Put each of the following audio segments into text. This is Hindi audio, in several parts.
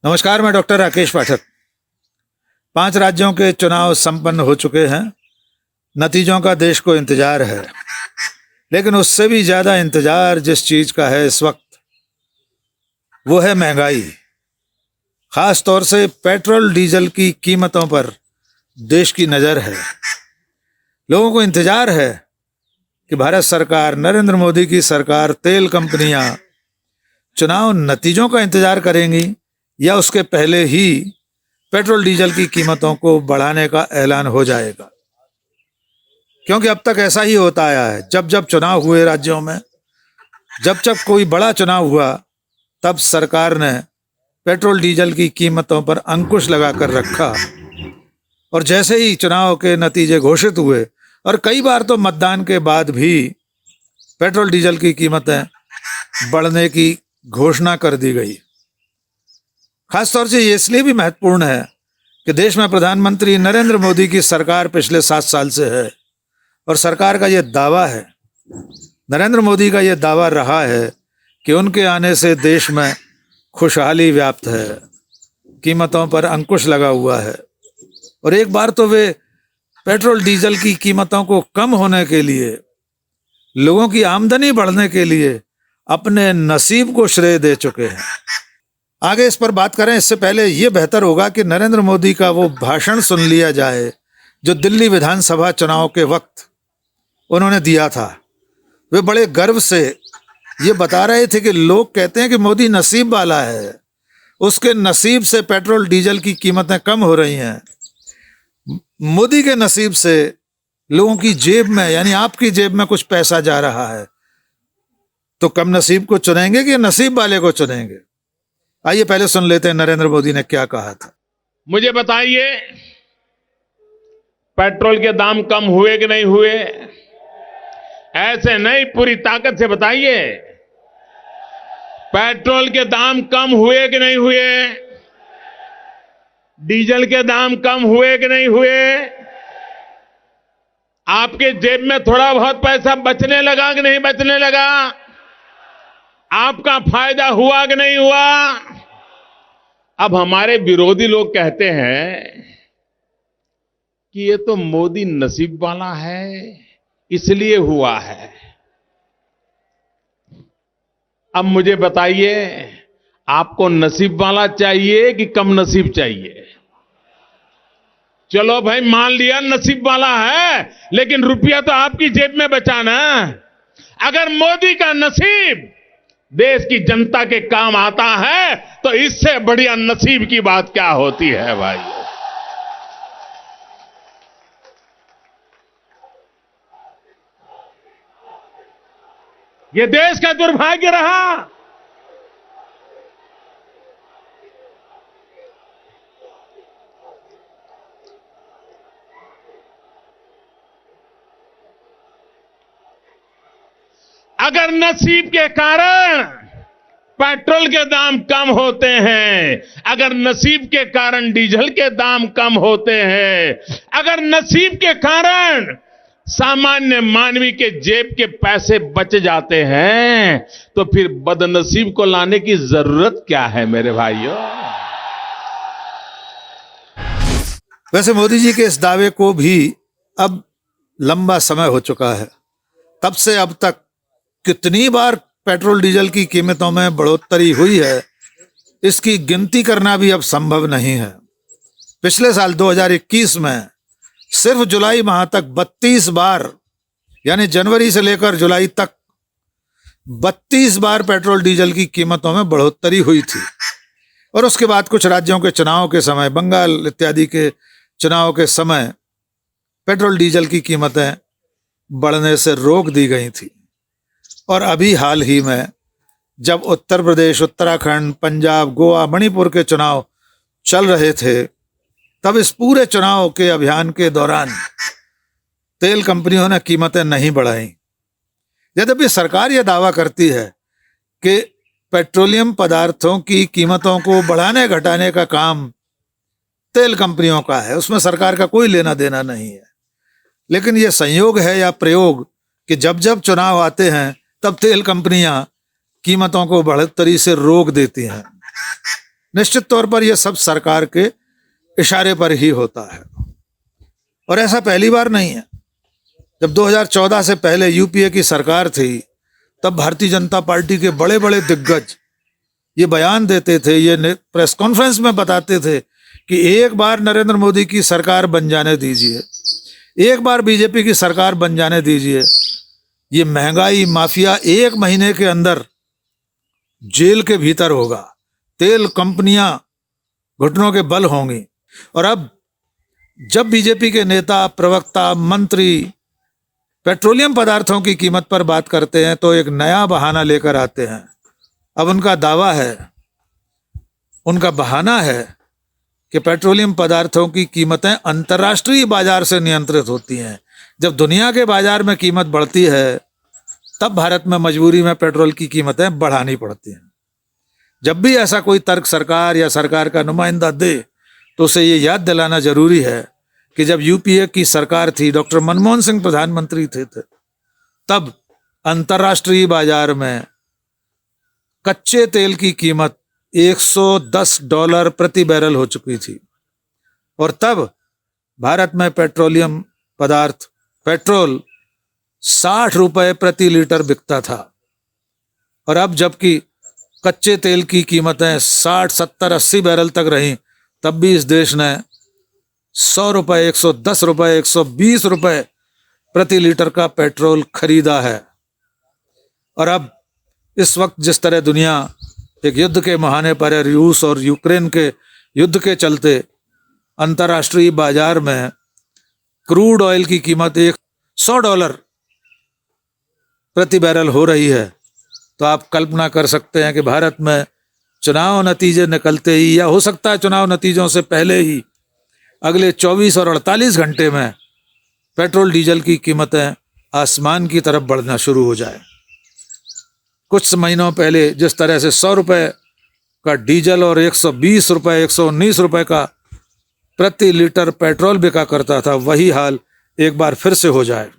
नमस्कार, मैं डॉक्टर राकेश पाठक। 5 राज्यों के चुनाव संपन्न हो चुके हैं। नतीजों का देश को इंतजार है, लेकिन उससे भी ज्यादा इंतजार जिस चीज का है इस वक्त, वो है महंगाई। खास तौर से पेट्रोल डीजल की कीमतों पर देश की नजर है। लोगों को इंतजार है कि भारत सरकार, नरेंद्र मोदी की सरकार, तेल कंपनियां चुनाव नतीजों का इंतजार करेंगी या उसके पहले ही पेट्रोल डीजल की कीमतों को बढ़ाने का ऐलान हो जाएगा। क्योंकि अब तक ऐसा ही होता आया है। जब जब चुनाव हुए राज्यों में, जब जब कोई बड़ा चुनाव हुआ, तब सरकार ने पेट्रोल डीजल की कीमतों पर अंकुश लगाकर रखा। और जैसे ही चुनाव के नतीजे घोषित हुए, और कई बार तो मतदान के बाद भी पेट्रोल डीजल की कीमतें बढ़ने की घोषणा कर दी गई। खासतौर से ये इसलिए भी महत्वपूर्ण है कि देश में प्रधानमंत्री नरेंद्र मोदी की सरकार पिछले 7 साल से है, और सरकार का ये दावा है, नरेंद्र मोदी का ये दावा रहा है कि उनके आने से देश में खुशहाली व्याप्त है, कीमतों पर अंकुश लगा हुआ है। और एक बार तो वे पेट्रोल डीजल की कीमतों को कम होने के लिए, लोगों की आमदनी बढ़ने के लिए अपने नसीब को श्रेय दे चुके हैं। आगे इस पर बात करें, इससे पहले ये बेहतर होगा कि नरेंद्र मोदी का वो भाषण सुन लिया जाए जो दिल्ली विधानसभा चुनाव के वक्त उन्होंने दिया था। वे बड़े गर्व से ये बता रहे थे कि लोग कहते हैं कि मोदी नसीब वाला है, उसके नसीब से पेट्रोल डीजल की कीमतें कम हो रही हैं। मोदी के नसीब से लोगों की जेब में, यानी आपकी जेब में कुछ पैसा जा रहा है। तो कम नसीब को चुनेंगे कि नसीब वाले को चुनेंगे? आइए पहले सुन लेते हैं नरेंद्र मोदी ने क्या कहा था। मुझे बताइए, पेट्रोल के दाम कम हुए कि नहीं हुए? ऐसे नहीं, पूरी ताकत से बताइए, पेट्रोल के दाम कम हुए कि नहीं हुए? डीजल के दाम कम हुए कि नहीं हुए? आपके जेब में थोड़ा बहुत पैसा बचने लगा कि नहीं बचने लगा? आपका फायदा हुआ कि नहीं हुआ? अब हमारे विरोधी लोग कहते हैं कि ये तो मोदी नसीब वाला है, इसलिए हुआ है। अब मुझे बताइए, आपको नसीब वाला चाहिए कि कम नसीब चाहिए? चलो भाई, मान लिया नसीब वाला है, लेकिन रुपया तो आपकी जेब में बचा ना। अगर मोदी का नसीब देश की जनता के काम आता है, तो इससे बढ़िया नसीब की बात क्या होती है भाई? ये देश का दुर्भाग्य रहा। अगर नसीब के कारण पेट्रोल के दाम कम होते हैं, अगर नसीब के कारण डीजल के दाम कम होते हैं, अगर नसीब के कारण सामान्य मानवी के जेब के पैसे बच जाते हैं, तो फिर बदनसीब को लाने की जरूरत क्या है मेरे भाइयों? वैसे मोदी जी के इस दावे को भी अब लंबा समय हो चुका है। तब से अब तक कितनी बार पेट्रोल डीजल की कीमतों में बढ़ोतरी हुई है, इसकी गिनती करना भी अब संभव नहीं है। पिछले साल 2021 में सिर्फ जुलाई माह तक 32 बार, यानी जनवरी से लेकर जुलाई तक 32 बार पेट्रोल डीजल की कीमतों में बढ़ोतरी हुई थी। और उसके बाद कुछ राज्यों के चुनाव के समय, बंगाल इत्यादि के चुनाव के समय, पेट्रोल डीजल की कीमतें बढ़ने से रोक दी गई थी। और अभी हाल ही में जब उत्तर प्रदेश, उत्तराखंड, पंजाब, गोवा, मणिपुर के चुनाव चल रहे थे, तब इस पूरे चुनाव के अभियान के दौरान तेल कंपनियों ने कीमतें नहीं बढ़ाई। यद्यपि सरकार यह दावा करती है कि पेट्रोलियम पदार्थों की कीमतों को बढ़ाने घटाने का काम तेल कंपनियों का है, उसमें सरकार का कोई लेना देना नहीं है। लेकिन यह संयोग है या प्रयोग कि जब जब चुनाव आते हैं, तब तेल कंपनियां कीमतों को बढ़ोतरी से रोक देती हैं। निश्चित तौर पर यह सब सरकार के इशारे पर ही होता है। और ऐसा पहली बार नहीं है। जब 2014 से पहले यूपीए की सरकार थी, तब भारतीय जनता पार्टी के बड़े बड़े दिग्गज ये बयान देते थे, ये प्रेस कॉन्फ्रेंस में बताते थे कि एक बार नरेंद्र मोदी की सरकार बन जाने दीजिए, एक बार बीजेपी की सरकार बन जाने दीजिए, ये महंगाई माफिया 1 महीने के अंदर जेल के भीतर होगा, तेल कंपनियां घुटनों के बल होंगी। और अब जब बीजेपी के नेता, प्रवक्ता, मंत्री पेट्रोलियम पदार्थों की कीमत पर बात करते हैं तो एक नया बहाना लेकर आते हैं। अब उनका दावा है, उनका बहाना है कि पेट्रोलियम पदार्थों की कीमतें अंतर्राष्ट्रीय बाजार से नियंत्रित होती हैं। जब दुनिया के बाजार में कीमत बढ़ती है, तब भारत में मजबूरी में पेट्रोल की कीमतें बढ़ानी पड़ती हैं। जब भी ऐसा कोई तर्क सरकार या सरकार का नुमाइंदा दे, तो उसे ये याद दिलाना जरूरी है कि जब यूपीए की सरकार थी, डॉक्टर मनमोहन सिंह प्रधानमंत्री थे, तब अंतर्राष्ट्रीय बाजार में कच्चे तेल की कीमत $110 प्रति बैरल हो चुकी थी। और तब भारत में पेट्रोलियम पदार्थ, पेट्रोल 60 रुपए प्रति लीटर बिकता था। और अब जबकि कच्चे तेल की कीमतें 60, 70, 80 बैरल तक रहीं, तब भी इस देश ने 100 रुपए, 110 रुपए, 120 रुपए प्रति लीटर का पेट्रोल खरीदा है। और अब इस वक्त जिस तरह दुनिया एक युद्ध के मुहाने पर है, रूस और यूक्रेन के युद्ध के चलते अंतर्राष्ट्रीय बाजार में क्रूड ऑयल की कीमत $100 प्रति बैरल हो रही है, तो आप कल्पना कर सकते हैं कि भारत में चुनाव नतीजे निकलते ही, या हो सकता है चुनाव नतीजों से पहले ही, अगले 24 और 48 घंटे में पेट्रोल डीजल की कीमतें आसमान की तरफ बढ़ना शुरू हो जाए। कुछ महीनों पहले जिस तरह से 100 रुपए का डीजल और 120 रुपए, 119 रुपए का प्रति लीटर पेट्रोल बिका करता था, वही हाल एक बार फिर से हो जाए।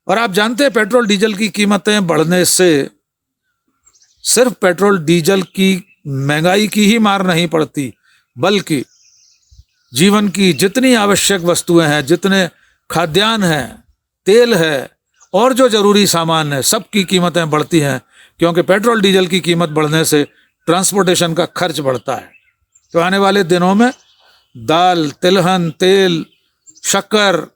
और आप जानते हैं, पेट्रोल डीजल की कीमतें बढ़ने से सिर्फ पेट्रोल डीजल की महंगाई की ही मार नहीं पड़ती, बल्कि जीवन की जितनी आवश्यक वस्तुएं हैं, जितने खाद्यान्न हैं, तेल है और जो जरूरी सामान है, सबकी कीमतें बढ़ती हैं। क्योंकि पेट्रोल डीजल की कीमत बढ़ने से ट्रांसपोर्टेशन का खर्च बढ़ता है। तो आने वाले दिनों में दाल, तिलहन, तेल, शक्कर,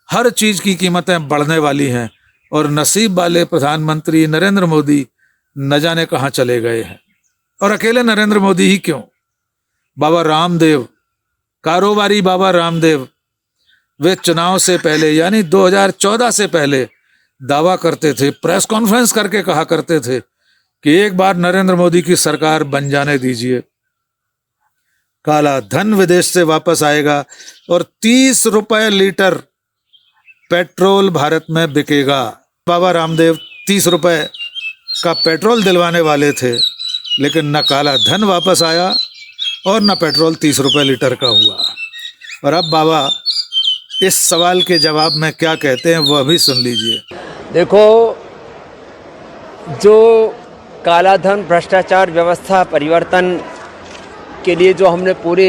हर चीज की कीमतें बढ़ने वाली हैं। और नसीब वाले प्रधानमंत्री नरेंद्र मोदी न जाने कहाँ चले गए हैं। और अकेले नरेंद्र मोदी ही क्यों, बाबा रामदेव, कारोबारी बाबा रामदेव, वे चुनाव से पहले यानी 2014 से पहले दावा करते थे, प्रेस कॉन्फ्रेंस करके कहा करते थे कि एक बार नरेंद्र मोदी की सरकार बन जाने दीजिए, काला धन विदेश से वापस आएगा और 30 रुपए लीटर पेट्रोल भारत में बिकेगा। बाबा रामदेव 30 रुपए का पेट्रोल दिलवाने वाले थे, लेकिन न काला धन वापस आया और न पेट्रोल 30 रुपए लीटर का हुआ। और अब बाबा इस सवाल के जवाब में क्या कहते हैं, वह भी सुन लीजिए। देखो, जो काला धन, भ्रष्टाचार, व्यवस्था परिवर्तन के लिए जो हमने पूरे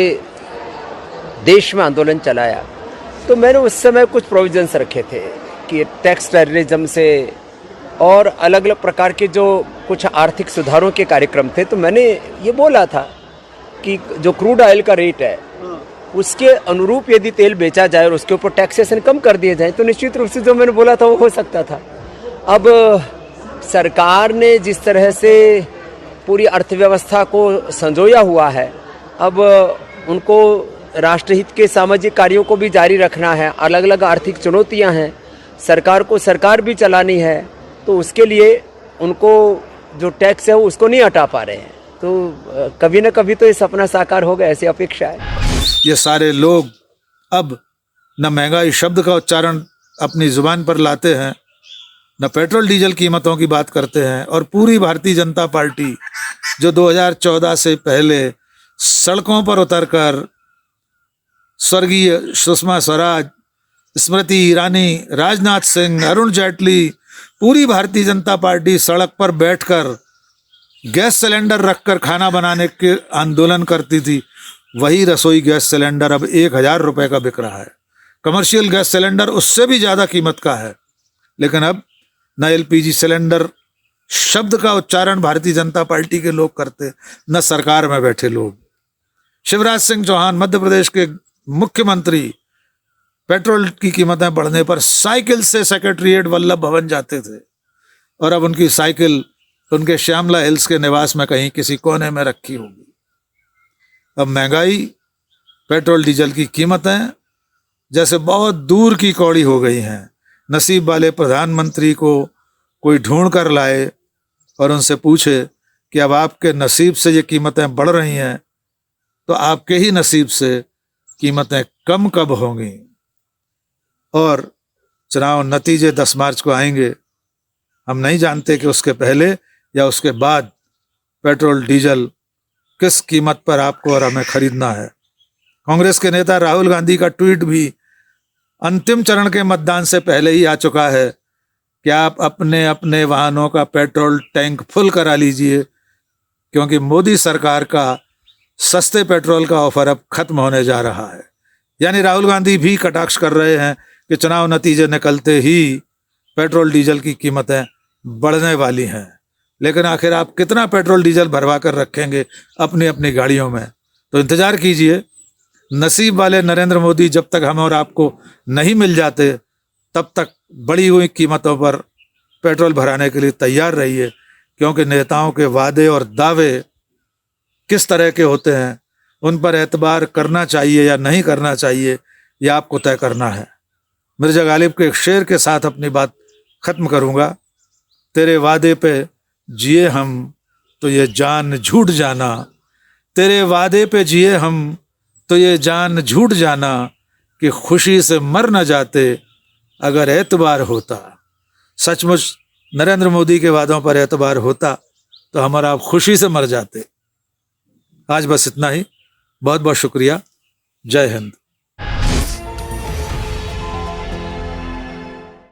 देश में आंदोलन चलाया, तो मैंने उस समय कुछ प्रोविजंस रखे थे कि टैक्स टेररिज्म से और अलग अलग प्रकार के जो कुछ आर्थिक सुधारों के कार्यक्रम थे। तो मैंने ये बोला था कि जो क्रूड ऑयल का रेट है उसके अनुरूप यदि तेल बेचा जाए और उसके ऊपर टैक्सेशन कम कर दिए जाए, तो निश्चित रूप से जो मैंने बोला था वो हो सकता था। अब सरकार ने जिस तरह से पूरी अर्थव्यवस्था को संजोया हुआ है, अब उनको राष्ट्रहित के सामाजिक कार्यों को भी जारी रखना है, अलग अलग आर्थिक चुनौतियां हैं, सरकार को सरकार भी चलानी है, तो उसके लिए उनको जो टैक्स है वो उसको नहीं हटा पा रहे हैं। तो कभी न कभी तो ये सपना साकार होगा, ऐसी अपेक्षा है। ये सारे लोग अब न महंगाई शब्द का उच्चारण अपनी जुबान पर लाते हैं, न पेट्रोल डीजल कीमतों की बात करते हैं। और पूरी भारतीय जनता पार्टी जो 2014 से पहले सड़कों पर उतरकर स्वर्गीय सुषमा स्वराज, स्मृति ईरानी, राजनाथ सिंह, अरुण जेटली, पूरी भारतीय जनता पार्टी सड़क पर बैठकर गैस सिलेंडर रखकर खाना बनाने के आंदोलन करती थी, वही रसोई गैस सिलेंडर अब 1,000 रुपए का बिक रहा है। कमर्शियल गैस सिलेंडर उससे भी ज्यादा कीमत का है। लेकिन अब न एलपीजी सिलेंडर शब्द का उच्चारण भारतीय जनता पार्टी के लोग करते, न सरकार में बैठे लोग। शिवराज सिंह चौहान मध्य प्रदेश के मुख्यमंत्री पेट्रोल की कीमतें बढ़ने पर साइकिल से सेक्रेटरीट वल्लभ भवन जाते थे, और अब उनकी साइकिल उनके श्यामला हिल्स के निवास में कहीं किसी कोने में रखी होगी। अब महंगाई, पेट्रोल डीजल की कीमतें जैसे बहुत दूर की कौड़ी हो गई हैं। नसीब वाले प्रधानमंत्री को कोई ढूंढ कर लाए और उनसे पूछे कि अब आपके नसीब से ये कीमतें बढ़ रही हैं, तो आपके ही नसीब से कीमतें कम कब होंगी। और चुनाव नतीजे 10 मार्च को आएंगे। हम नहीं जानते कि उसके पहले या उसके बाद पेट्रोल डीजल किस कीमत पर आपको और हमें खरीदना है। कांग्रेस के नेता राहुल गांधी का ट्वीट भी अंतिम चरण के मतदान से पहले ही आ चुका है कि आप अपने अपने वाहनों का पेट्रोल टैंक फुल करा लीजिए, क्योंकि मोदी सरकार का सस्ते पेट्रोल का ऑफर अब खत्म होने जा रहा है। यानी राहुल गांधी भी कटाक्ष कर रहे हैं कि चुनाव नतीजे निकलते ही पेट्रोल डीजल की कीमतें बढ़ने वाली हैं। लेकिन आखिर आप कितना पेट्रोल डीजल भरवा कर रखेंगे अपनी अपनी गाड़ियों में? तो इंतजार कीजिए। नसीब वाले नरेंद्र मोदी जब तक हम और आपको नहीं मिल जाते, तब तक बढ़ी हुई कीमतों पर पेट्रोल भराने के लिए तैयार रहिए, क्योंकि नेताओं के वादे और दावे किस तरह के होते हैं, उन पर एतबार करना चाहिए या नहीं करना चाहिए, यह आपको तय करना है। मिर्जा गालिब के एक शेर के साथ अपनी बात खत्म करूंगा। तेरे वादे पे जिए हम तो ये जान झूठ जाना, तेरे वादे पे जिए हम तो ये जान झूठ जाना, कि खुशी से मर न जाते अगर एतबार होता। सचमुच नरेंद्र मोदी के वादों पर एतबार होता तो हमारा आप खुशी से मर जाते। आज बस इतना ही। बहुत बहुत शुक्रिया। जय हिंद।